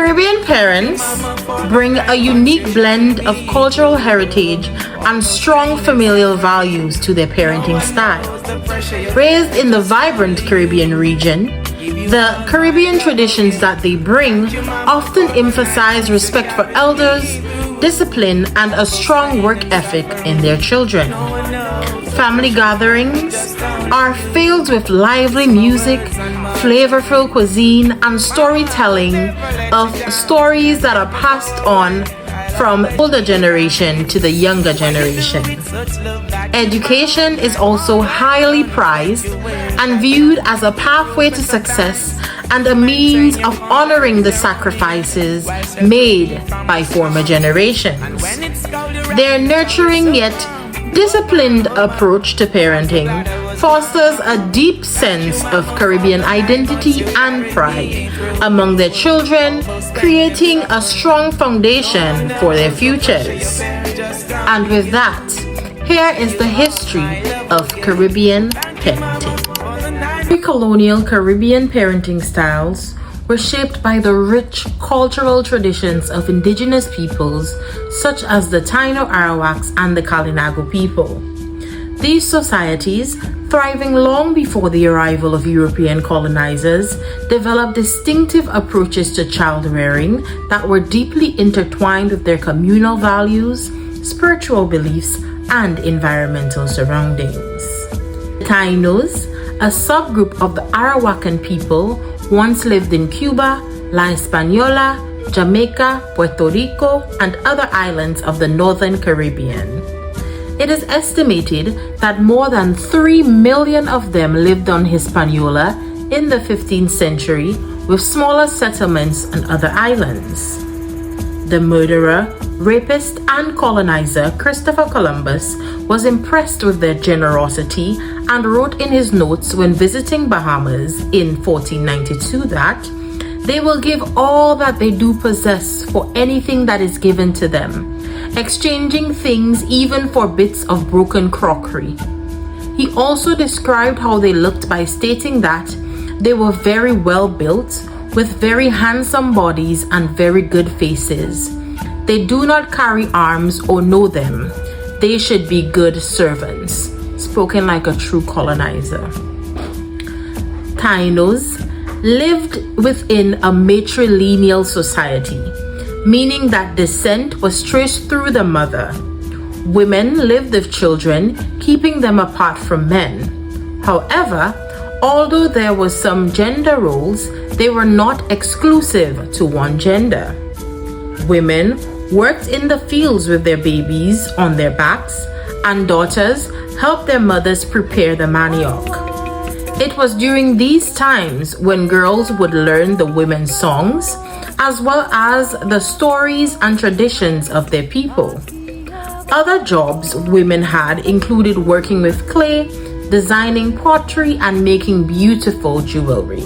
Caribbean parents bring a unique blend of cultural heritage and strong familial values to their parenting style. Raised in the vibrant Caribbean region, the Caribbean traditions that they bring often emphasize respect for elders, discipline, and a strong work ethic in their children. Family gatherings are filled with lively music, flavorful cuisine, and storytelling of stories that are passed on from older generation to the younger generation. Education is also highly prized and viewed as a pathway to success and a means of honoring the sacrifices made by former generations. Their nurturing yet disciplined approach to parenting fosters a deep sense of Caribbean identity and pride among their children, creating a strong foundation for their futures. And with that, here is the history of Caribbean parenting. Pre-colonial Caribbean parenting styles were shaped by the rich cultural traditions of indigenous peoples such as the Taino Arawaks and the Kalinago people. These societies, thriving long before the arrival of European colonizers, developed distinctive approaches to child rearing that were deeply intertwined with their communal values, spiritual beliefs, and environmental surroundings. The Tainos, a subgroup of the Arawakan people, once lived in Cuba, La Española, Jamaica, Puerto Rico, and other islands of the Northern Caribbean. It is estimated that more than 3 million of them lived on Hispaniola in the 15th century, with smaller settlements on other islands. The murderer, rapist, and colonizer Christopher Columbus was impressed with their generosity and wrote in his notes when visiting Bahamas in 1492 that they will give all that they do possess for anything that is given to them, exchanging things even for bits of broken crockery. He also described how they looked by stating that they were very well built, with very handsome bodies and very good faces. They do not carry arms or know them. They should be good servants. Spoken like a true colonizer. Tainos lived within a matrilineal society, meaning that descent was traced through the mother. Women lived with children, keeping them apart from men. However, although there were some gender roles, they were not exclusive to one gender. Women worked in the fields with their babies on their backs, and daughters helped their mothers prepare the manioc. It was during these times when girls would learn the women's songs, as well as the stories and traditions of their people. Other jobs women had included working with clay, designing pottery, and making beautiful jewelry.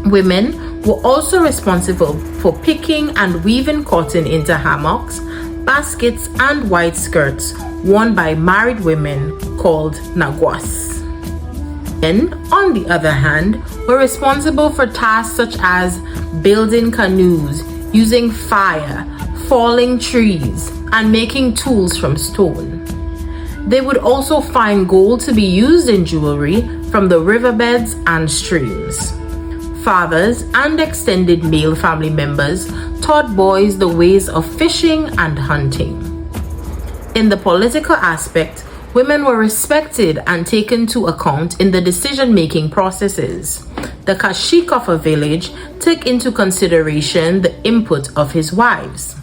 Women were also responsible for picking and weaving cotton into hammocks, baskets, and white skirts worn by married women called naguas. Men, on the other hand, were responsible for tasks such as building canoes, using fire, falling trees, and making tools from stone. They would also find gold to be used in jewelry from the riverbeds and streams. Fathers and extended male family members taught boys the ways of fishing and hunting. In the political aspect, women were respected and taken to account in the decision-making processes. The kashik of a village took into consideration the input of his wives.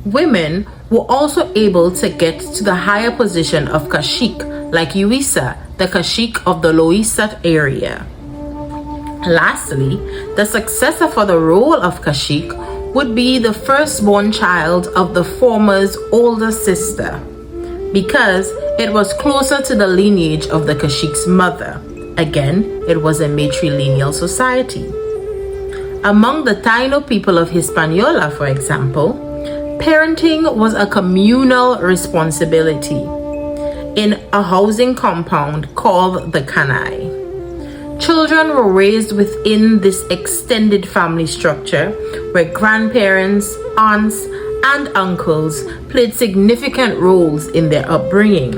Women were also able to get to the higher position of kashik, like Yuisa, the kashik of the Loisat area. Lastly, the successor for the role of kashik would be the firstborn child of the former's older sister, because it was closer to the lineage of the kashik's mother. Again, it was a matrilineal society. Among the Taino people of Hispaniola, for example, parenting was a communal responsibility in a housing compound called the Canai. Children were raised within this extended family structure where grandparents, aunts, and uncles played significant roles in their upbringing.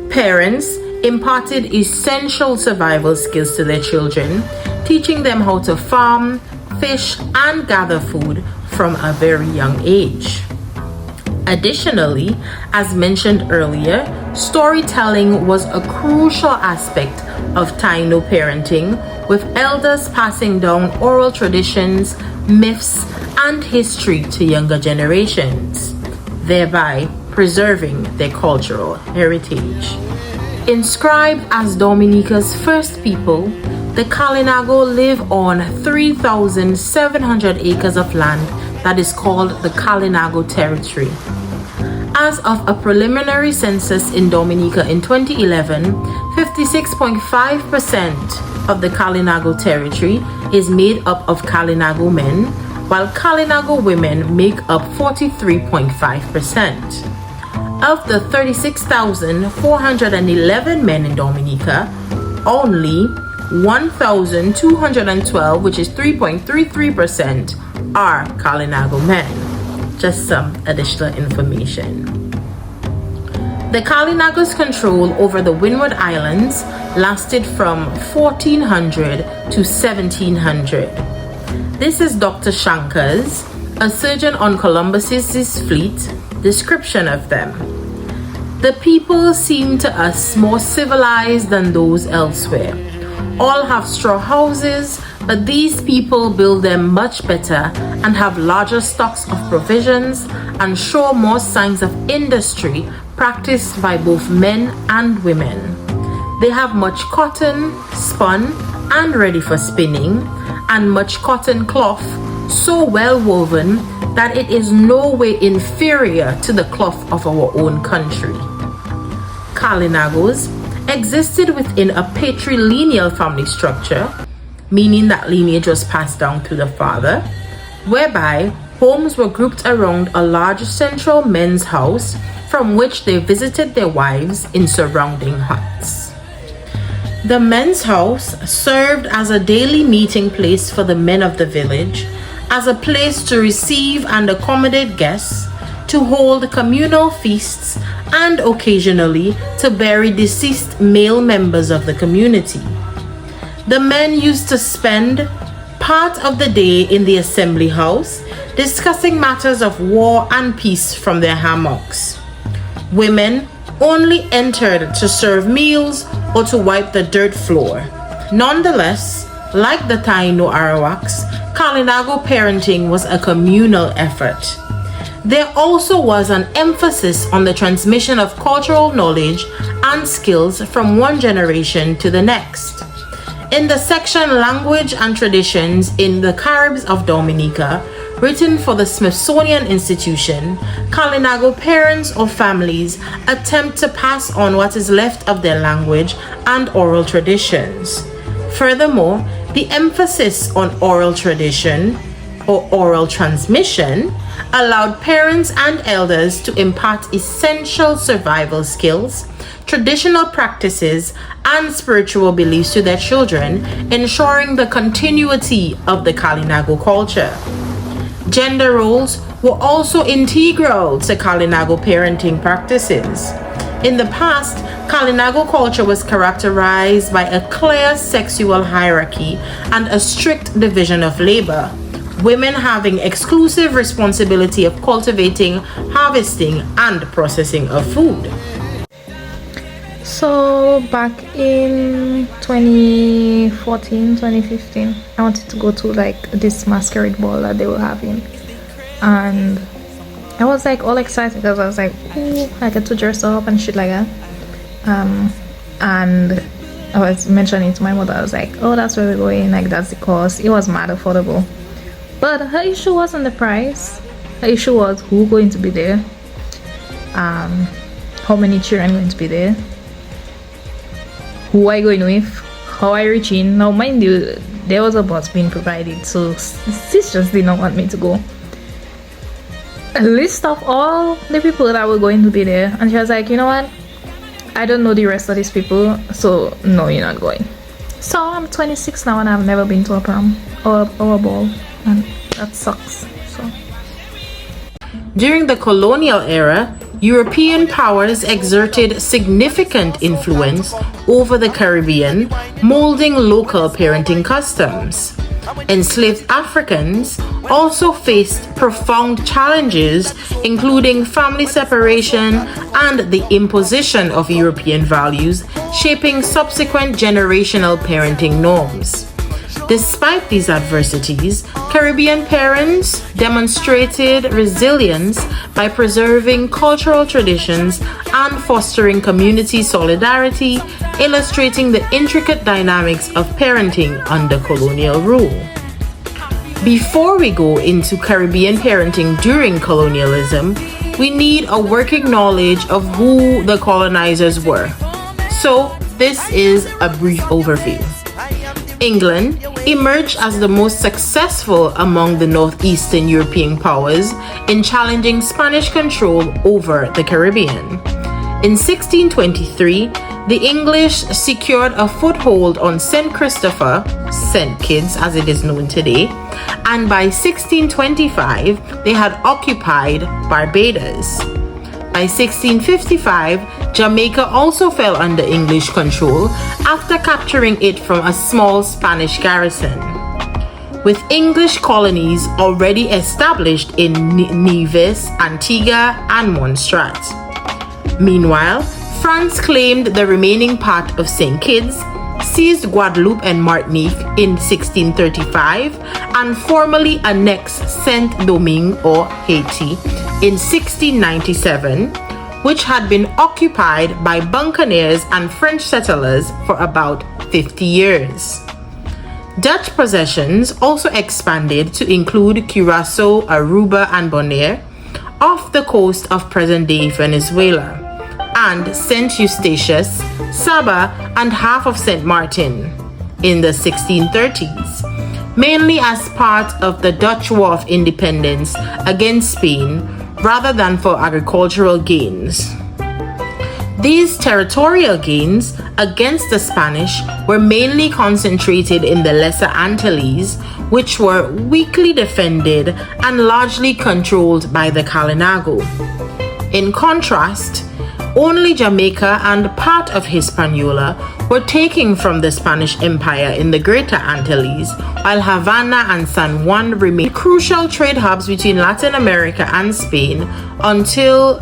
Parents imparted essential survival skills to their children, teaching them how to farm, fish, and gather food from a very young age. Additionally, as mentioned earlier, storytelling was a crucial aspect of Taino parenting, with elders passing down oral traditions, myths, and history to younger generations, thereby preserving their cultural heritage. Inscribed as Dominica's first people, the Kalinago live on 3,700 acres of land that is called the Kalinago Territory. As of a preliminary census in Dominica in 2011, 56.5% of the Kalinago territory is made up of Kalinago men, while Kalinago women make up 43.5%. Of the 36,411 men in Dominica, only 1,212, which is 3.33%, are Kalinago men. Just some additional information. The Kalinago's control over the Windward Islands lasted from 1400 to 1700. This is Dr. Shankar's, a surgeon on Columbus's fleet, description of them. The people seem to us more civilized than those elsewhere. All have straw houses, but these people build them much better and have larger stocks of provisions and show more signs of industry practiced by both men and women. They have much cotton spun and ready for spinning, and much cotton cloth so well woven that it is no way inferior to the cloth of our own country. Kalinagos existed within a patrilineal family structure, meaning that lineage was passed down to the father, whereby homes were grouped around a large central men's house from which they visited their wives in surrounding huts. The men's house served as a daily meeting place for the men of the village, as a place to receive and accommodate guests, to hold communal feasts, and occasionally to bury deceased male members of the community. The men used to spend part of the day in the assembly house discussing matters of war and peace from their hammocks. Women only entered to serve meals or to wipe the dirt floor. Nonetheless, like the Taino Arawaks, Kalinago parenting was a communal effort. There also was an emphasis on the transmission of cultural knowledge and skills from one generation to the next. In the section Language and Traditions in the Caribs of Dominica, written for the Smithsonian Institution, Kalinago parents or families attempt to pass on what is left of their language and oral traditions. Furthermore, the emphasis on oral tradition or oral transmission allowed parents and elders to impart essential survival skills, traditional practices, and spiritual beliefs to their children, ensuring the continuity of the Kalinago culture. Gender roles were also integral to Kalinago parenting practices. In the past, Kalinago culture was characterized by a clear sexual hierarchy and a strict division of labor, women having exclusive responsibility of cultivating, harvesting, and processing of food. So back in 2014, 2015, I wanted to go to like this masquerade ball that they were having, and I was like all excited because I was like, ooh, I get to dress up and shit like that. And I was mentioning to my mother, I was like, oh, that's where we're going, like that's the cost. It was mad affordable. But her issue wasn't the price. Her issue was who going to be there, how many children going to be there, who I going with, how I reach in. Now mind you, there was a bus being provided, so sis just did not want me to go. A list of all the people that were going to be there, and she was like, you know what, I don't know the rest of these people, so no, you're not going. So I'm 26 now and I've never been to a prom or a ball, and that sucks. So During the colonial era, European powers exerted significant influence over the Caribbean, molding local parenting customs. Enslaved Africans also faced profound challenges, including family separation and the imposition of European values, shaping subsequent generational parenting norms. Despite these adversities, Caribbean parents demonstrated resilience by preserving cultural traditions and fostering community solidarity, illustrating the intricate dynamics of parenting under colonial rule. Before we go into Caribbean parenting during colonialism, we need a working knowledge of who the colonizers were. So, this is a brief overview. England emerged as the most successful among the northeastern European powers in challenging Spanish control over the Caribbean. In 1623, the English secured a foothold on St. Christopher, St. Kitts as it is known today, and by 1625, they had occupied Barbados. By 1655, Jamaica also fell under English control after capturing it from a small Spanish garrison. With English colonies already established in Nevis, Antigua, and Montserrat. Meanwhile, France claimed the remaining part of St. Kitts, seized Guadeloupe and Martinique in 1635, and formally annexed Saint-Domingue or Haiti in 1697, which had been occupied by buccaneers and French settlers for about 50 years. Dutch possessions also expanded to include Curacao, Aruba, and Bonaire off the coast of present-day Venezuela, and St. Eustatius, Saba, and half of St. Martin in the 1630s, mainly as part of the Dutch War of Independence against Spain rather than for agricultural gains. These territorial gains against the Spanish were mainly concentrated in the Lesser Antilles, which were weakly defended and largely controlled by the Kalinago. In contrast, only Jamaica and part of Hispaniola were taken from the Spanish Empire in the Greater Antilles, while Havana and San Juan remained crucial trade hubs between Latin America and Spain until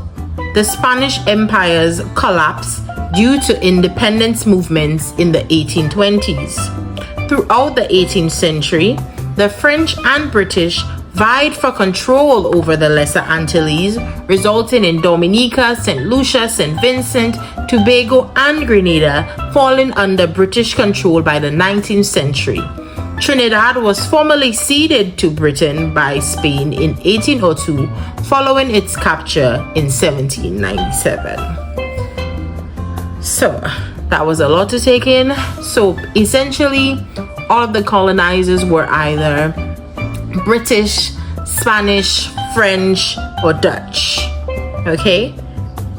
the Spanish Empire's collapse due to independence movements in the 1820s. Throughout the 18th century, the French and British vied for control over the Lesser Antilles, resulting in Dominica, St. Lucia, St. Vincent, Tobago, and Grenada falling under British control by the 19th century. Trinidad was formally ceded to Britain by Spain in 1802, following its capture in 1797. So, that was a lot to take in. So, essentially, all of the colonizers were either British, Spanish, French, or Dutch. Okay?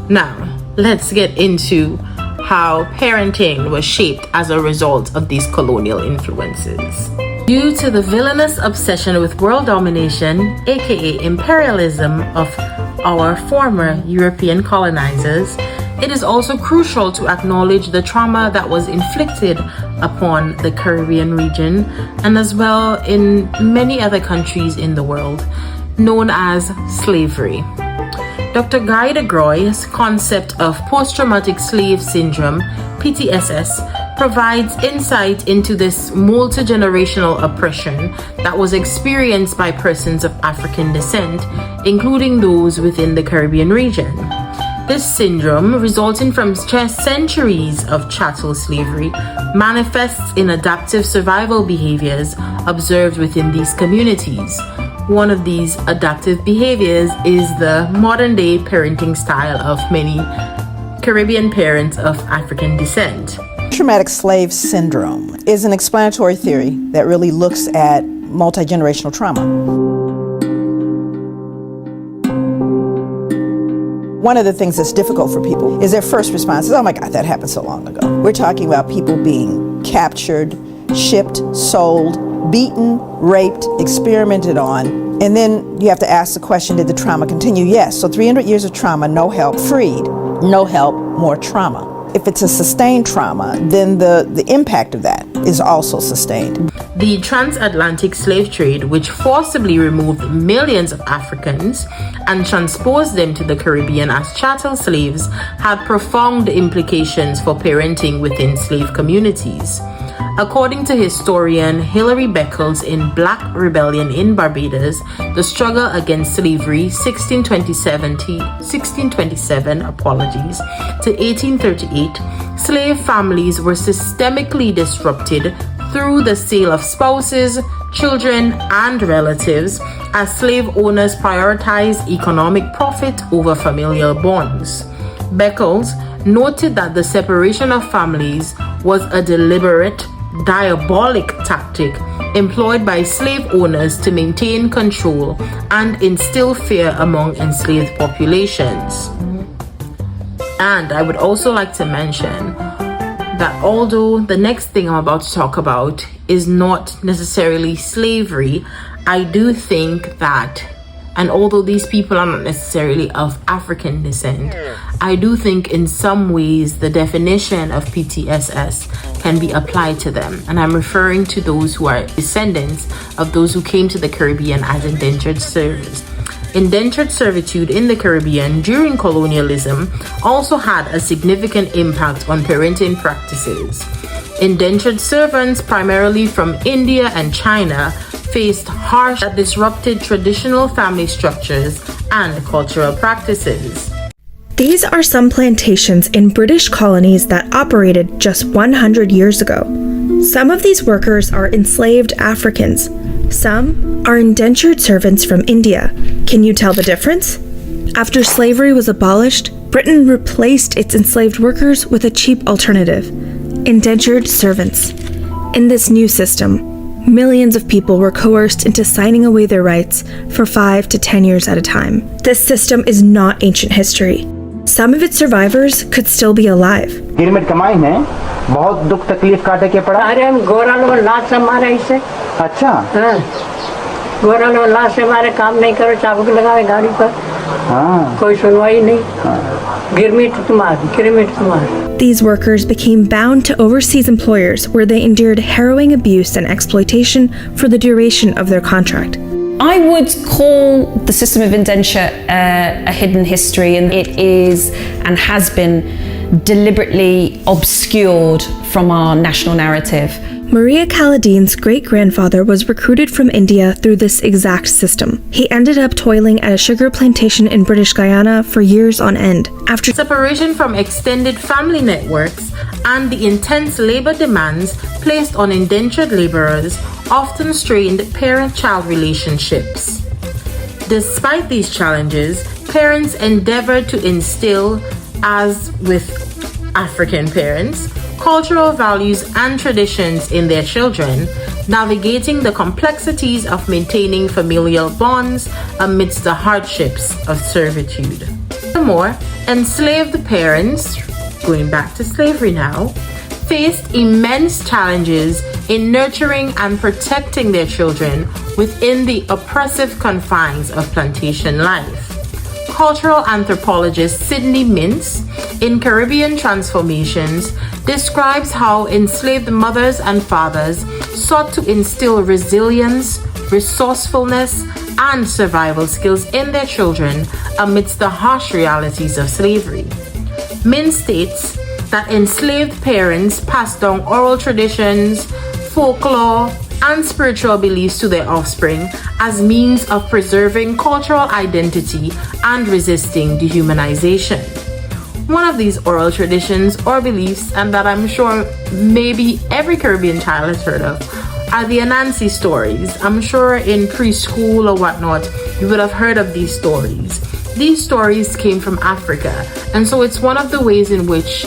Now, let's get into how parenting was shaped as a result of these colonial influences. Due to the villainous obsession with world domination, aka imperialism, of our former European colonizers, it is also crucial to acknowledge the trauma that was inflicted upon the Caribbean region and as well in many other countries in the world, known as slavery. Dr. Guy de Groy's concept of post-traumatic slave syndrome, PTSS, provides insight into this multi-generational oppression that was experienced by persons of African descent, including those within the Caribbean region. This syndrome, resulting from centuries of chattel slavery, manifests in adaptive survival behaviors observed within these communities. One of these adaptive behaviors is the modern-day parenting style of many Caribbean parents of African descent. Traumatic slave syndrome is an explanatory theory that really looks at multi-generational trauma. One of the things that's difficult for people is their first response is, oh my God, that happened so long ago. We're talking about people being captured, shipped, sold, beaten, raped, experimented on. And then you have to ask the question, did the trauma continue? Yes. So 300 years of trauma, no help, freed. No help, more trauma. If it's a sustained trauma, then the impact of that is also sustained. The transatlantic slave trade, which forcibly removed millions of Africans and transposed them to the Caribbean as chattel slaves, had profound implications for parenting within slave communities. According to historian Hilary Beckles in Black Rebellion in Barbados, The Struggle Against Slavery, 1627 to 1838, slave families were systemically disrupted through the sale of spouses, children, and relatives as slave owners prioritized economic profit over familial bonds. Beckles noted that the separation of families was a deliberate, diabolic tactic employed by slave owners to maintain control and instill fear among enslaved populations. And I would also like to mention that although the next thing I'm about to talk about is not necessarily slavery, I do think that, and although these people are not necessarily of African descent, I do think in some ways the definition of PTSS can be applied to them. And I'm referring to those who are descendants of those who came to the Caribbean as indentured servants. Indentured servitude in the Caribbean during colonialism also had a significant impact on parenting practices. Indentured servants, primarily from India and China, faced harsh that disrupted traditional family structures and cultural practices. These are some plantations in British colonies that operated just 100 years ago. Some of these workers are enslaved Africans. Some are indentured servants from India. Can you tell the difference? After slavery was abolished, Britain replaced its enslaved workers with a cheap alternative: indentured servants. In this new system, millions of people were coerced into signing away their rights for 5 to 10 years at a time. This system is not ancient history. Some of its survivors could still be alive. बहुत दुख तकलीफ काटे के पड़ा। अरे हम गोरा लोग लाश से मारे इसे। अच्छा। हाँ। गोरा लोग लाश से मारे, काम नहीं करो, चाबुक लगाए गाड़ी पर। हाँ। कोई सुनवाई नहीं। गिरमिट तुम्हारी। These workers became bound to overseas employers where they endured harrowing abuse and exploitation for the duration of their contract. I would call the system of indenture a hidden history, and it is and has been deliberately obscured from our national narrative. Maria Caladine's great-grandfather was recruited from India through this exact system. He ended up toiling at a sugar plantation in British Guyana for years on end. After separation from extended family networks and the intense labor demands placed on indentured laborers often strained parent-child relationships. Despite these challenges, parents endeavored to instill, as with African parents, cultural values and traditions in their children, navigating the complexities of maintaining familial bonds amidst the hardships of servitude. Furthermore, enslaved parents, going back to slavery now, faced immense challenges in nurturing and protecting their children within the oppressive confines of plantation life. Cultural anthropologist Sidney Mintz, in Caribbean Transformations, describes how enslaved mothers and fathers sought to instill resilience, resourcefulness, and survival skills in their children amidst the harsh realities of slavery. Mintz states that enslaved parents passed down oral traditions, folklore, and spiritual beliefs to their offspring as means of preserving cultural identity and resisting dehumanization. One of these oral traditions or beliefs, and that I'm sure maybe every Caribbean child has heard of, are the Anansi stories. I'm sure in preschool or whatnot, you would have heard of these stories. These stories came from Africa, and so it's one of the ways in which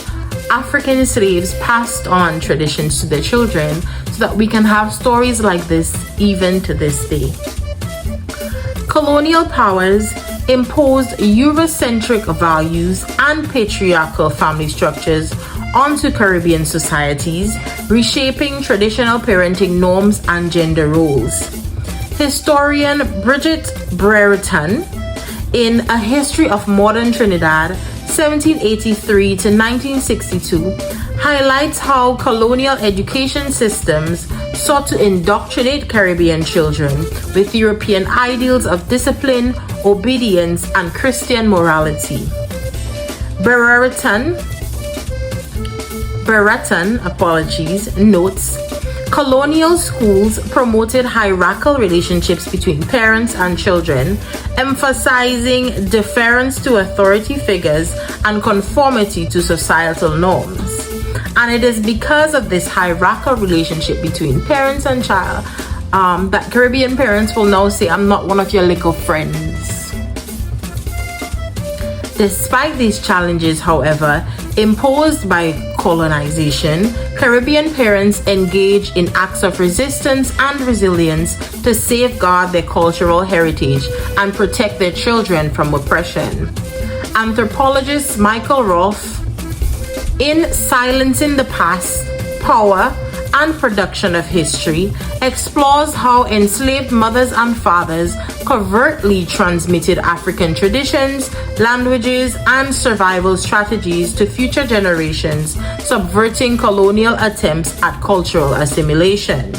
African slaves passed on traditions to their children so that we can have stories like this even to this day. Colonial powers imposed Eurocentric values and patriarchal family structures onto Caribbean societies, reshaping traditional parenting norms and gender roles. Historian Bridget Brereton, in A History of Modern Trinidad, 1783 to 1962, highlights how colonial education systems sought to indoctrinate Caribbean children with European ideals of discipline, obedience, and Christian morality. Brereton notes, colonial schools promoted hierarchical relationships between parents and children, emphasizing deference to authority figures and conformity to societal norms. And it is because of this hierarchical relationship between parents and child that Caribbean parents will now say, "I'm not one of your little friends." Despite these challenges, however, imposed by colonization, Caribbean parents engage in acts of resistance and resilience to safeguard their cultural heritage and protect their children from oppression. Anthropologist Michael Rolfe, in Silencing the Past, Power, and Production of History, explores how enslaved mothers and fathers covertly transmitted African traditions, languages, and survival strategies to future generations, subverting colonial attempts at cultural assimilation.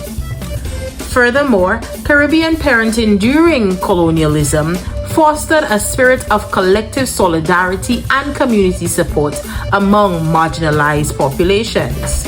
Furthermore, Caribbean parenting during colonialism fostered a spirit of collective solidarity and community support among marginalized populations.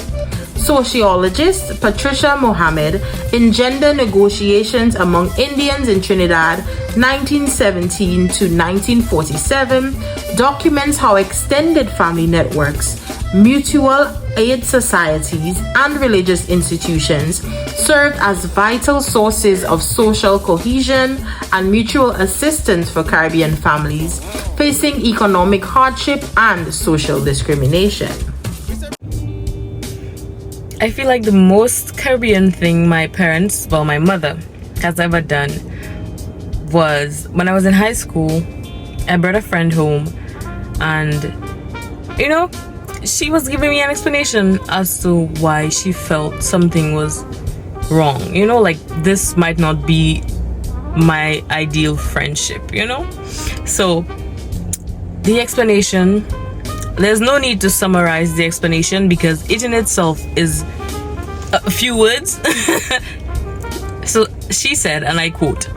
Sociologist Patricia Mohammed, in Gender Negotiations Among Indians in Trinidad, 1917 to 1947, documents how extended family networks, mutual aid societies, and religious institutions served as vital sources of social cohesion and mutual assistance for Caribbean families facing economic hardship and social discrimination. I feel like the most Caribbean thing my mother has ever done was when I was in high school. I brought a friend home, and she was giving me an explanation as to why she felt something was wrong. Like this might not be my ideal friendship, So the explanation, there's no need to summarize the explanation because it in itself is a few words. So she said, and I quote,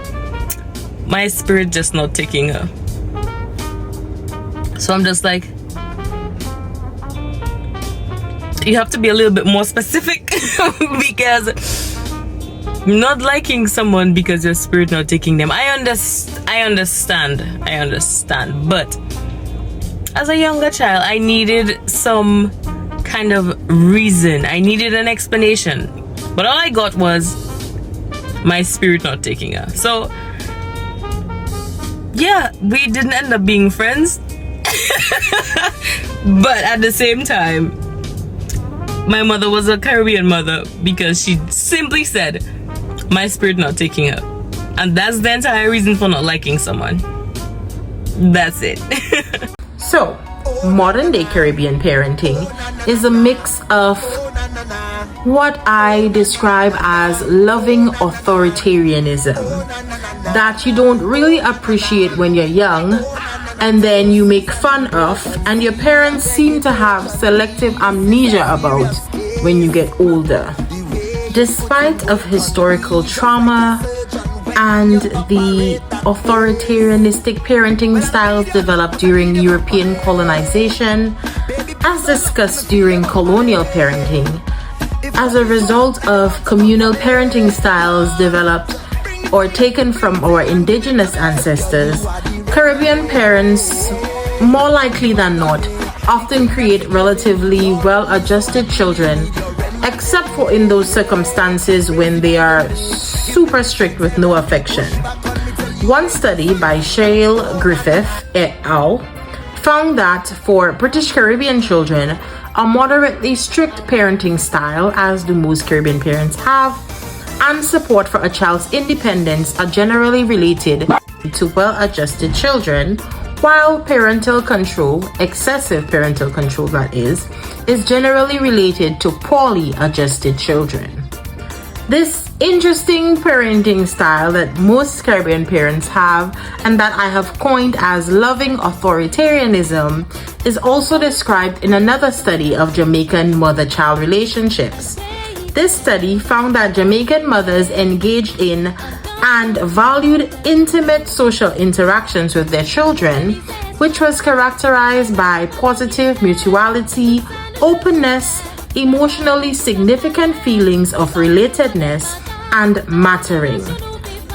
"My spirit just not taking her." So I'm just like, you have to be a little bit more specific because not liking someone because your spirit not taking them. I understand. But as a younger child, I needed some kind of reason. I needed an explanation. But all I got was my spirit not taking her. So yeah, we didn't end up being friends. But at the same time, my mother was a Caribbean mother because she simply said, "My spirit not taking her." And that's the entire reason for not liking someone. That's it. So, modern day Caribbean parenting is a mix of what I describe as loving authoritarianism that you don't really appreciate when you're young, and then you make fun of, and your parents seem to have selective amnesia about when you get older. Despite of historical trauma and the authoritarianistic parenting styles developed during European colonization, as discussed during colonial parenting, as a result of communal parenting styles developed or taken from our indigenous ancestors, Caribbean parents, more likely than not, often create relatively well-adjusted children, except for in those circumstances when they are super strict with no affection. One study by Shale Griffith et al. Found that for British Caribbean children, a moderately strict parenting style, as do most Caribbean parents have, and support for a child's independence are generally related to well-adjusted children while parental control, excessive parental control that is generally related to poorly adjusted children. This interesting parenting style that most Caribbean parents have and that I have coined as loving authoritarianism is also described in another study of Jamaican mother-child relationships. This study found that Jamaican mothers engaged in and valued intimate social interactions with their children, which was characterized by positive mutuality, openness, emotionally significant feelings of relatedness, and mattering.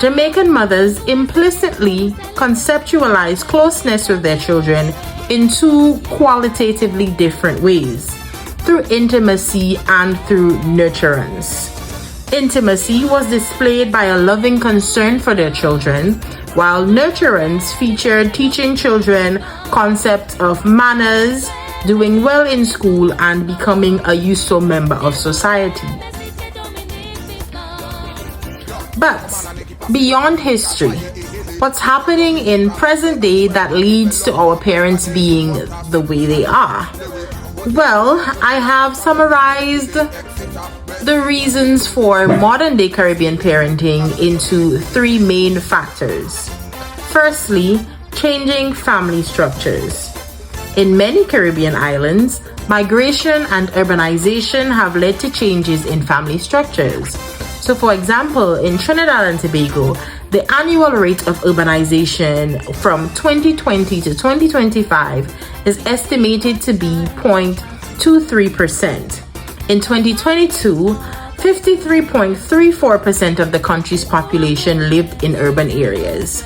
Jamaican mothers implicitly conceptualize closeness with their children in two qualitatively different ways, through intimacy and through nurturance. Intimacy was displayed by a loving concern for their children, while nurturance featured teaching children concepts of manners, doing well in school, and becoming a useful member of society. But beyond history, what's happening in present day that leads to our parents being the way they are? Well, I have summarized the reasons for modern day Caribbean parenting into three main factors. Firstly, changing family structures. In many Caribbean islands, migration and urbanization have led to changes in family structures. So, for example, in Trinidad and Tobago, the annual rate of urbanization from 2020 to 2025 is estimated to be 0.23%. In 2022, 53.34% of the country's population lived in urban areas,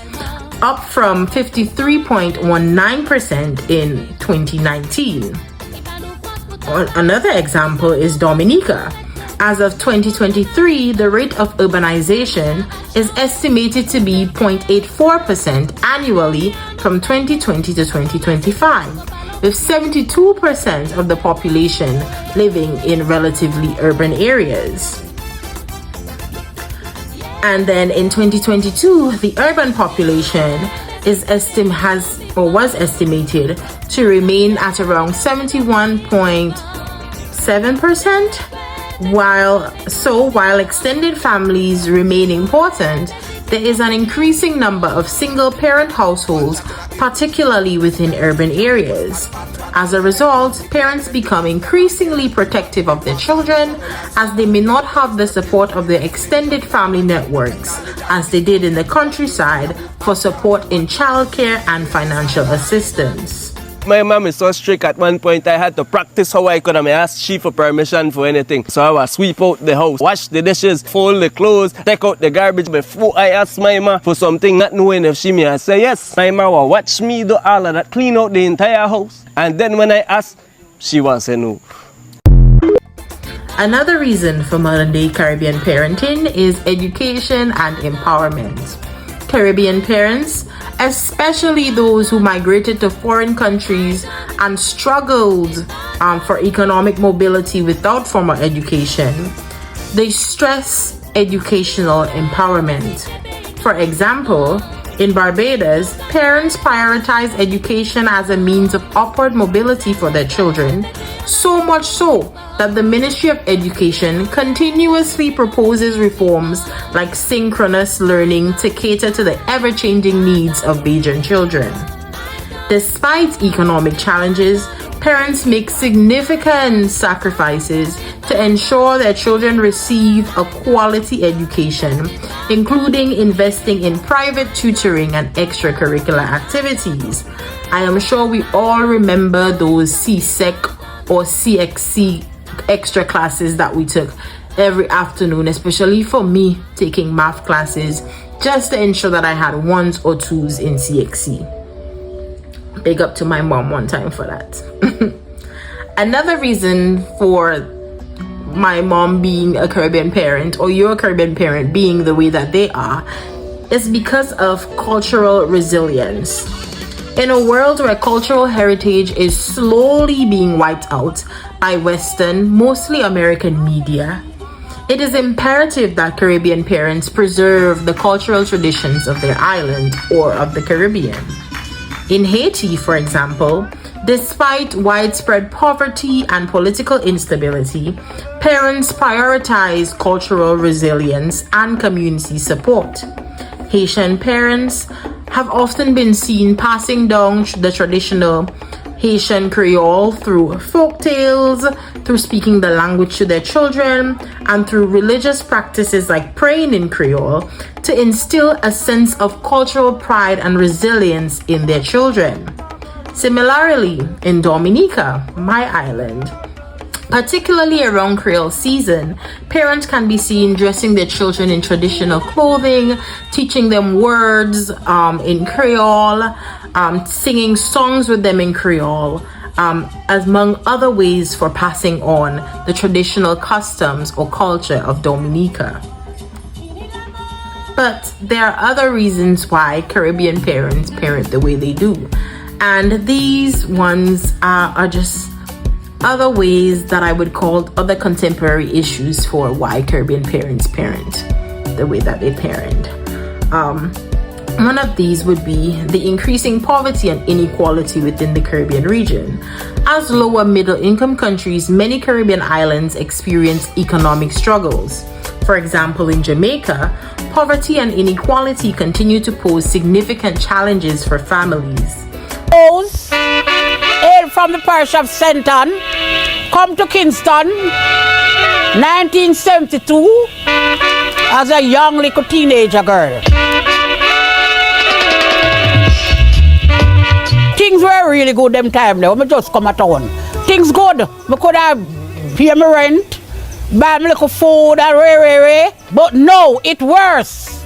up from 53.19% in 2019. Another example is Dominica. As of 2023, the rate of urbanization is estimated to be 0.84% annually from 2020 to 2025, with 72% of the population living in relatively urban areas. And then in 2022, the urban population was estimated to remain at around 71.7%. While extended families remain important, there is an increasing number of single-parent households, particularly within urban areas. As a result, parents become increasingly protective of their children, as they may not have the support of their extended family networks, as they did in the countryside, for support in childcare and financial assistance. My mom is so strict. At one point I had to practice how I could and I asked she for permission for anything. So I would sweep out the house, wash the dishes, fold the clothes, take out the garbage before I asked my mom for something, not knowing if she may. I say yes. My mom will watch me do all of that, clean out the entire house. And then when I asked, she will say no. Another reason for modern day Caribbean parenting is education and empowerment. Caribbean parents, especially those who migrated to foreign countries and struggled for economic mobility without formal education, they stress educational empowerment. For example, in Barbados, parents prioritize education as a means of upward mobility for their children, so much so that the Ministry of Education continuously proposes reforms like synchronous learning to cater to the ever-changing needs of Bajan children. Despite economic challenges, parents make significant sacrifices to ensure their children receive a quality education, including investing in private tutoring and extracurricular activities. I am sure we all remember those CSEC or CXC extra classes that we took every afternoon, especially for me taking math classes, just to ensure that I had 1s or 2s in CXC. Big up to my mom one time for that. Another reason for my mom being a Caribbean parent, or your Caribbean parent being the way that they are, is because of cultural resilience. In a world where cultural heritage is slowly being wiped out by Western, mostly American media, it is imperative that Caribbean parents preserve the cultural traditions of their island or of the Caribbean. In Haiti, for example, despite widespread poverty and political instability, parents prioritize cultural resilience and community support. Haitian parents have often been seen passing down the traditional Haitian Creole through folk tales, through speaking the language to their children, and through religious practices like praying in Creole to instill a sense of cultural pride and resilience in their children. Similarly, in Dominica, my island, particularly around Creole season, parents can be seen dressing their children in traditional clothing, teaching them words in Creole, singing songs with them in Creole, among other ways for passing on the traditional customs or culture of Dominica. But there are other reasons why Caribbean parents parent the way they do. And these ones are just other ways that I would call other contemporary issues for why Caribbean parents parent the way that they parent. One of these would be the increasing poverty and inequality within the Caribbean region. As lower middle income countries, many Caribbean islands experience economic struggles. For example, in Jamaica, poverty and inequality continue to pose significant challenges for families. Those hail from the parish of St. Ann, come to Kingston, 1972, as a young little teenager girl. Things were really good them time now. I just come at town. Things good. I could have pay my rent, buy me little food and but no, it worse.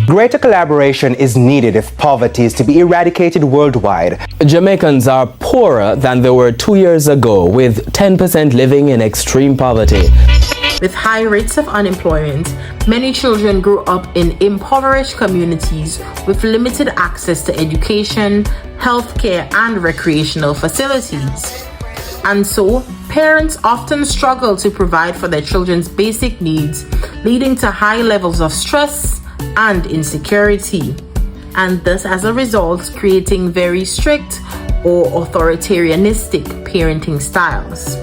Greater collaboration is needed if poverty is to be eradicated worldwide. Jamaicans are poorer than they were 2 years ago, with 10% living in extreme poverty. With high rates of unemployment, many children grew up in impoverished communities with limited access to education, healthcare, and recreational facilities. And so, parents often struggle to provide for their children's basic needs, leading to high levels of stress and insecurity, and thus, as a result, creating very strict or authoritarianistic parenting styles.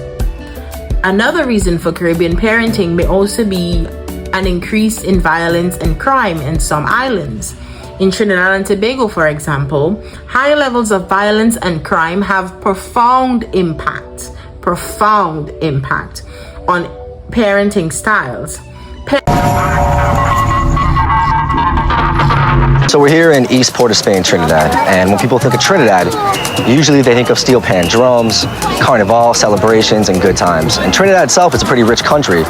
Another reason for Caribbean parenting may also be an increase in violence and crime in some islands. In Trinidad and Tobago, for example, high levels of violence and crime have profound impact on parenting styles. So we're here in East Port of Spain, Trinidad, and when people think of Trinidad, usually they think of steel pan drums, carnival, celebrations, and good times. And Trinidad itself is a pretty rich country.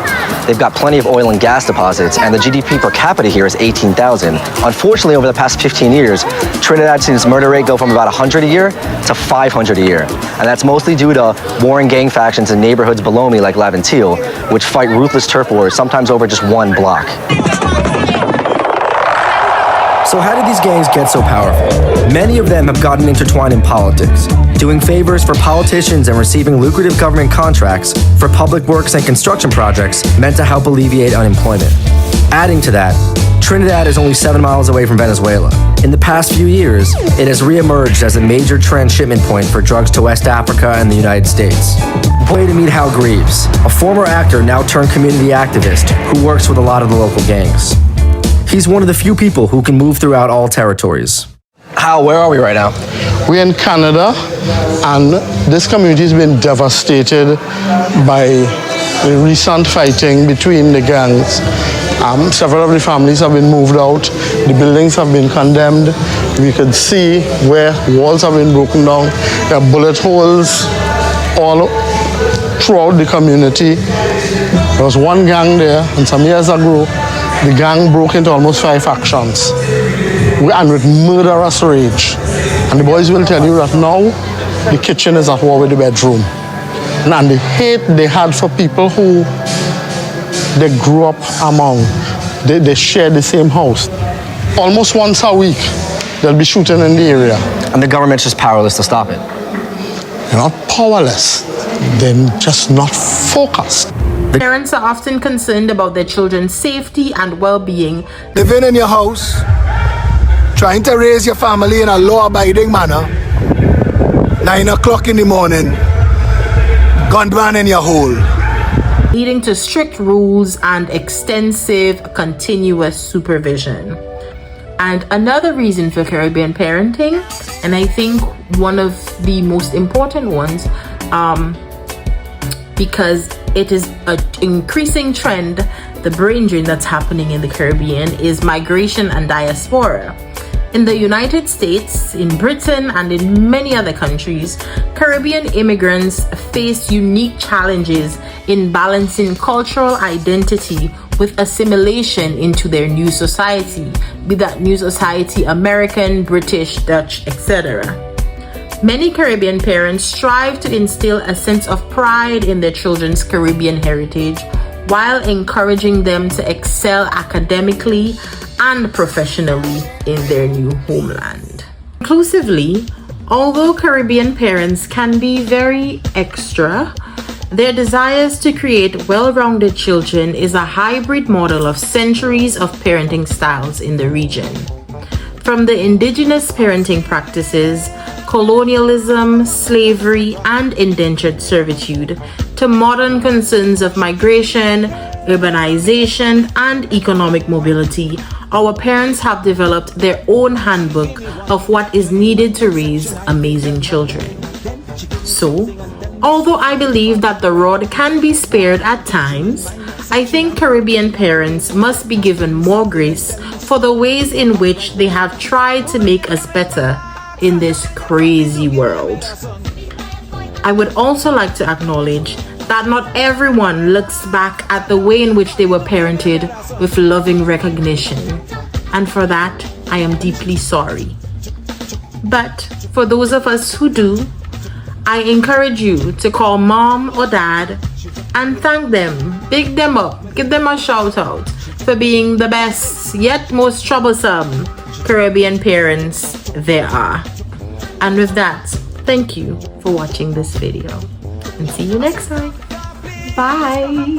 They've got plenty of oil and gas deposits, and the GDP per capita here is 18,000. Unfortunately, over the past 15 years, Trinidad seen its murder rate go from about 100 a year to 500 a year. And that's mostly due to warring gang factions in neighborhoods below me like Laventille, which fight ruthless turf wars, sometimes over just one block. So how did these gangs get so powerful? Many of them have gotten intertwined in politics, doing favors for politicians and receiving lucrative government contracts for public works and construction projects meant to help alleviate unemployment. Adding to that, Trinidad is only 7 miles away from Venezuela. In the past few years, it has re-emerged as a major transshipment point for drugs to West Africa and the United States. Way to meet Hal Greaves, a former actor now turned community activist who works with a lot of the local gangs. He's one of the few people who can move throughout all territories. Hal, where are we right now? We're in Canada, and this community has been devastated by the recent fighting between the gangs. Several of the families have been moved out. The buildings have been condemned. We could see where walls have been broken down. There are bullet holes all throughout the community. There was one gang there, and some years ago, the gang broke into almost 5 factions, and with murderous rage. And the boys will tell you that now the kitchen is at war with the bedroom. And the hate they had for people who they grew up among, they share the same house. Almost once a week, they'll be shooting in the area. And the government's just powerless to stop it. They're not powerless, they're just not focused. Parents are often concerned about their children's safety and well-being. Living in your house, trying to raise your family in a law-abiding manner, 9 o'clock in the morning, gunman in your hole. Leading to strict rules and extensive continuous supervision. And another reason for Caribbean parenting, and I think one of the most important ones, because it is an increasing trend, the brain drain that's happening in the Caribbean, is migration and diaspora. In the United States, in Britain, and in many other countries, Caribbean immigrants face unique challenges in balancing cultural identity with assimilation into their new society, be that new society American, British, Dutch, etc. Many Caribbean parents strive to instill a sense of pride in their children's Caribbean heritage while encouraging them to excel academically and professionally in their new homeland. Conclusively, although Caribbean parents can be very extra, their desires to create well-rounded children is a hybrid model of centuries of parenting styles in the region. From the indigenous parenting practices, colonialism, slavery, and indentured servitude, to modern concerns of migration, urbanization, and economic mobility, our parents have developed their own handbook of what is needed to raise amazing children. So, although I believe that the rod can be spared at times, I think Caribbean parents must be given more grace for the ways in which they have tried to make us better in this crazy world. I would also like to acknowledge that not everyone looks back at the way in which they were parented with loving recognition, and for that I am deeply sorry. But for those of us who do, I encourage you to call mom or dad and thank them, big them up, give them a shout out for being the best yet most troublesome Caribbean parents there are. And with that, thank you for watching this video and see you next time. Bye.